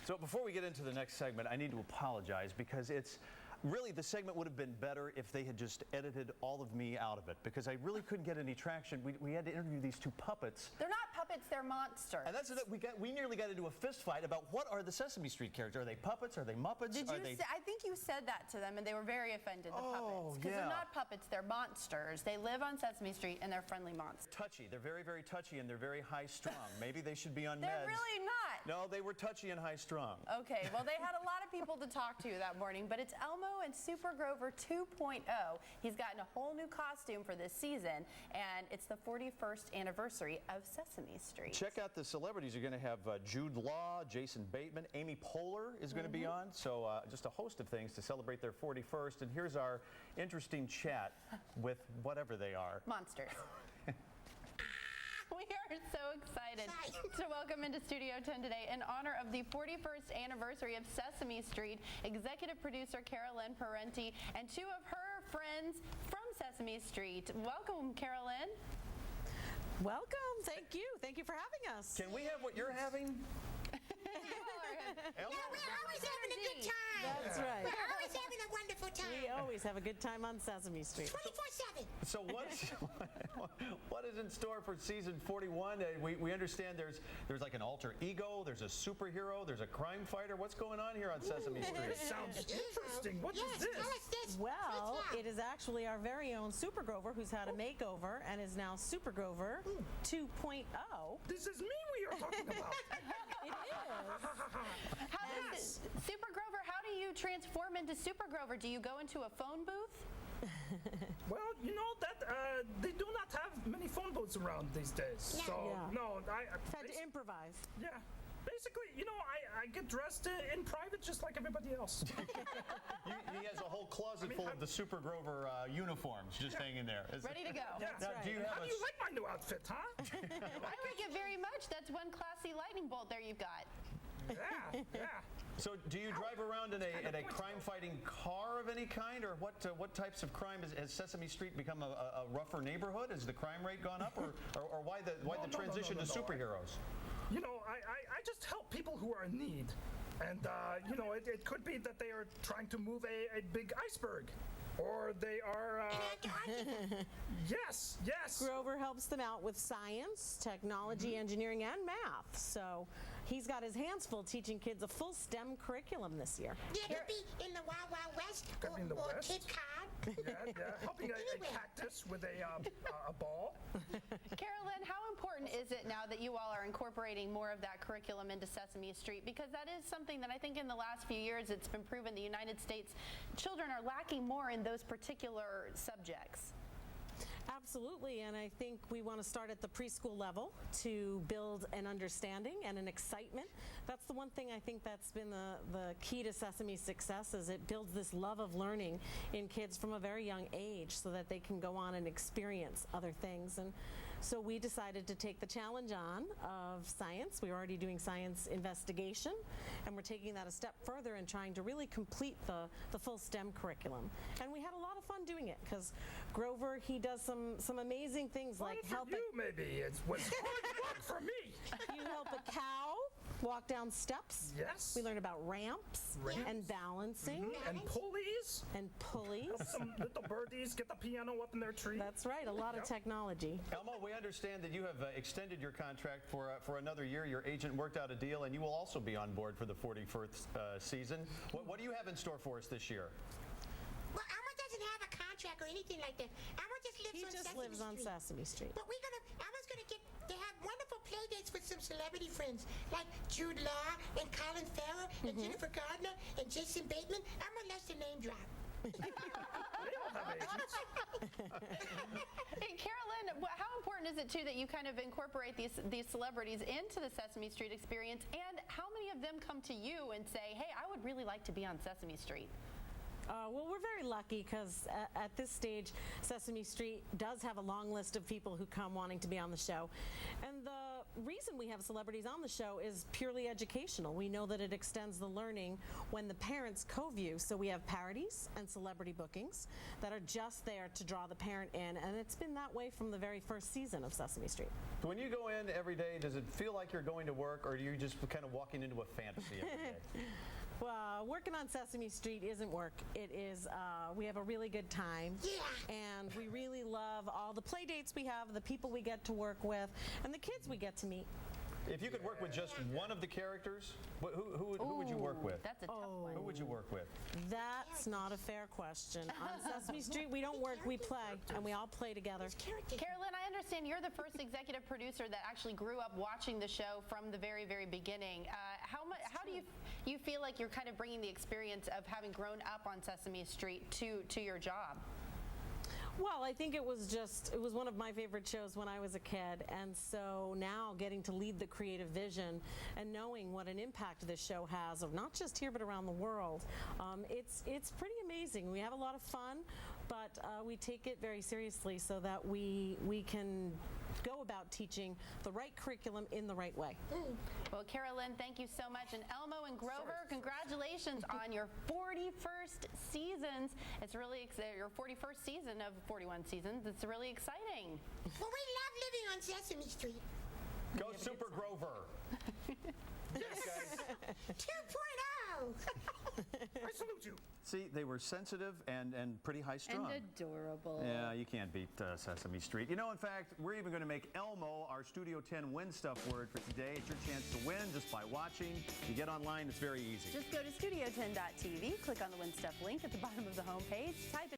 So before we get into the next segment, I need to apologize because it's really the segment would have been better if they had just edited all of me out of it because I really couldn't get any traction. We had to interview these two puppets. They're not puppets, they're monsters. And that's it. We nearly got into a fist fight about what are the Sesame Street characters. Are they puppets? Are they Muppets? I think you said that to them and they were very offended, the puppets. Because they're not puppets, they're monsters. They live on Sesame Street and they're friendly monsters. Touchy. They're very, very touchy and they're very high strung. Maybe they should be on meds. They're really not. No, they were touchy and high strung. Okay, well they had a lot of people to talk to that morning, but it's Elmo and Super Grover 2.0. He's gotten a whole new costume for this season and it's the 41st anniversary of Sesame Street. Check out the celebrities. You're going to have Jude Law, Jason Bateman, Amy Poehler is going to be on. So just a host of things to celebrate their 41st. And here's our interesting chat with whatever they are. Monsters. We are so excited to welcome into Studio 10 today in honor of the 41st anniversary of Sesame Street, executive producer Carolyn Parenti and two of her friends from Sesame Street. Welcome, Carolyn. Welcome. Thank you. Thank you for having us. Can we have what you're having? Yeah, we're always having a good time. That's right. We're always having a wonderful time. We always have a good time on Sesame Street. 24/7. So what is in store for season 41? We understand there's like an alter ego, there's a superhero, there's a crime fighter. What's going on here on Sesame Street? This sounds interesting. What is this? Tell us this. Well, it is actually our very own Super Grover who's had a makeover and is now Super Grover 2.0. This is me we are talking about. It is. Super Grover, how do you transform into Super Grover? Do you go into a phone booth? Well, you know that they do not have many phone booths around these days. Yeah. So, Yeah. no, I Had to improvise. yeah. Basically, you know, I get dressed in private just like everybody else. He has a whole closet full of the Super Grover uniforms just hanging there. Ready to go. Yeah. Now, do you How have do you like my new outfit, huh? I like it very much. That's one classy lightning bolt there you've got. Yeah. So do you drive around in a crime-fighting car of any kind, or what types of crime has Sesame Street become a rougher neighborhood? Has the crime rate gone up, or why the transition to superheroes? You know, I just help people who are in need. And, you know, it could be that they are trying to move a big iceberg. Or they are, yes. Grover helps them out with science, technology, engineering, and math. So he's got his hands full teaching kids a full STEM curriculum this year. Yeah, they'll be in the Wild Wild West Could be in the or West. Cape Cod. Yeah. Helping a cactus with a ball. Carolyn, how important is it now that you all are incorporating more of that curriculum into Sesame Street? Because that is something that I think in the last few years it's been proven the United States children are lacking more in those particular subjects. Absolutely, and I think we want to start at the preschool level to build an understanding and an excitement. That's the one thing I think that's been the key to Sesame's success, is it builds this love of learning in kids from a very young age so that they can go on and experience other things. And so we decided to take the challenge on of science. We were already doing science investigation, and we're taking that a step further and trying to really complete the full STEM curriculum. And we had a lot of fun doing it because Grover, he does some amazing things like help you, maybe. It was hard work for me. You help a cow walk down steps. Yes. We learn about ramps and balancing And pulleys. and pulleys. Some little birdies get the piano up in their tree. That's right, a lot of technology. Elmo, we understand that you have extended your contract for another year. Your agent worked out a deal, and you will also be on board for the 41st season. What do you have in store for us this year? Well, Elmo doesn't have a contract or anything like that. Elmo just lives He on just Sesame lives on Street. Sesame Street. But Elmo's gonna they have wonderful play dates with some celebrity friends like Jude Law and Colin Farrell and Jennifer Gardner and Jason Bateman. Elmo loves to name drop. They all have agents. Hey, Carolyn, how important is it too that you kind of incorporate these celebrities into the Sesame Street experience, and how many of them come to you and say, hey, I would really like to be on Sesame Street? Well, we're very lucky because at this stage, Sesame Street does have a long list of people who come wanting to be on the show. And reason we have celebrities on the show is purely educational. We know that it extends the learning when the parents co-view. So we have parodies and celebrity bookings that are just there to draw the parent in, and it's been that way from the very first season of Sesame Street. When you go in every day, does it feel like you're going to work, or are you just kind of walking into a fantasy every day? Well, working on Sesame Street isn't work. It is, we have a really good time. Yeah. And we really love all the play dates we have, the people we get to work with, and the kids we get to meet. If you could work with just one of the characters, who would you work with? That's a tough one. Who would you work with? That's not a fair question. On Sesame Street, we don't work, we play, and we all play together. Carolyn, I understand you're the first executive producer that actually grew up watching the show from the very, very beginning. How do you feel like you're kind of bringing the experience of having grown up on Sesame Street to your job? Well, I think it was one of my favorite shows when I was a kid, and so now getting to lead the creative vision and knowing what an impact this show has, of not just here but around the world, it's pretty amazing. We have a lot of fun, but we take it very seriously so that we can go about teaching the right curriculum in the right way. Well, Carolyn, thank you so much. And Elmo and Grover, congratulations on your 41st seasons. It's really your 41st season of 41 seasons. It's really exciting. Well, we love living on Sesame Street. Go Super Grover. Yes, guys. 2.0. I salute you. See, they were sensitive and pretty high strung. And adorable. Yeah, you can't beat Sesame Street. You know, in fact, we're even going to make Elmo our Studio 10 Win Stuff word for today. It's your chance to win just by watching. You get online, it's very easy. Just go to studio10.tv, click on the Win Stuff link at the bottom of the homepage, type